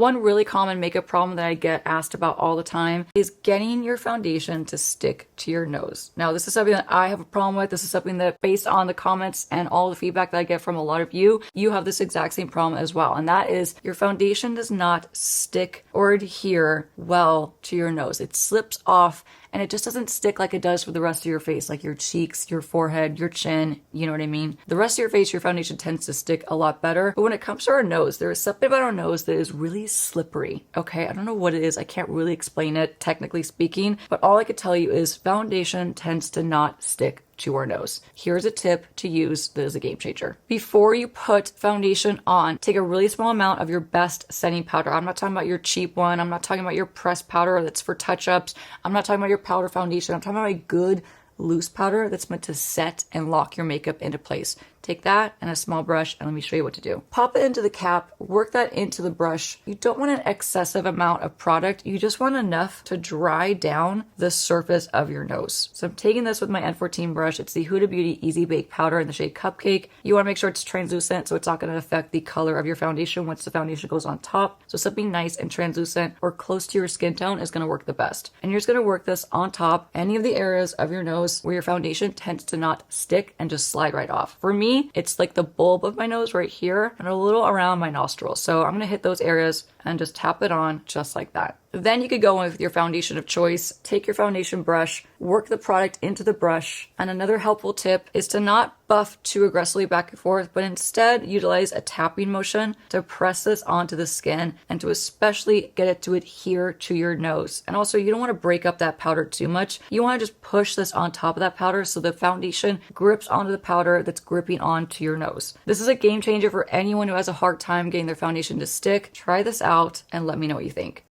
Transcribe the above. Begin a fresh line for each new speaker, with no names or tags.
One really common makeup problem that I get asked about all the time is getting your foundation to stick to your nose. Now, this is something that I have a problem with. This is something that, based on the comments and all the feedback that I get from a lot of you, you have this exact same problem as well. And that is your foundation does not stick or adhere well to your nose. It slips off and it just doesn't stick like it does for the rest of your face, like your cheeks, your forehead, your chin, you know what I mean? The rest of your face, your foundation tends to stick a lot better. But when it comes to our nose, there is something about our nose that is really slippery, okay? I don't know what it is. I can't really explain it, technically speaking, but all I could tell you is foundation tends to not stick to our nose. Here's a tip to use that is a game changer. Before you put foundation on, take a really small amount of your best setting powder. I'm not talking about your cheap one. I'm not talking about your pressed powder that's for touch-ups. I'm not talking about your powder foundation. I'm talking about a good loose powder that's meant to set and lock your makeup into place. Take that and a small brush and let me show you what to do. Pop it into the cap, work that into the brush. You don't want an excessive amount of product. You just want enough to dry down the surface of your nose. So I'm taking this with my N14 brush. It's the Huda Beauty Easy Bake Powder in the shade Cupcake. You want to make sure it's translucent so it's not going to affect the color of your foundation once the foundation goes on top. So something nice and translucent or close to your skin tone is going to work the best. And you're just going to work this on top, any of the areas of your nose where your foundation tends to not stick and just slide right off. For me, it's like the bulb of my nose right here and a little around my nostrils. So I'm going to hit those areas and just tap it on just like that. Then you could go in with your foundation of choice, take your foundation brush, work the product into the brush. And another helpful tip is to not buff too aggressively back and forth, but instead utilize a tapping motion to press this onto the skin and to especially get it to adhere to your nose. And also, you don't want to break up that powder too much. You want to just push this on top of that powder so the foundation grips onto the powder that's gripping onto your nose. This is a game changer for anyone who has a hard time getting their foundation to stick. Try this out and let me know what you think.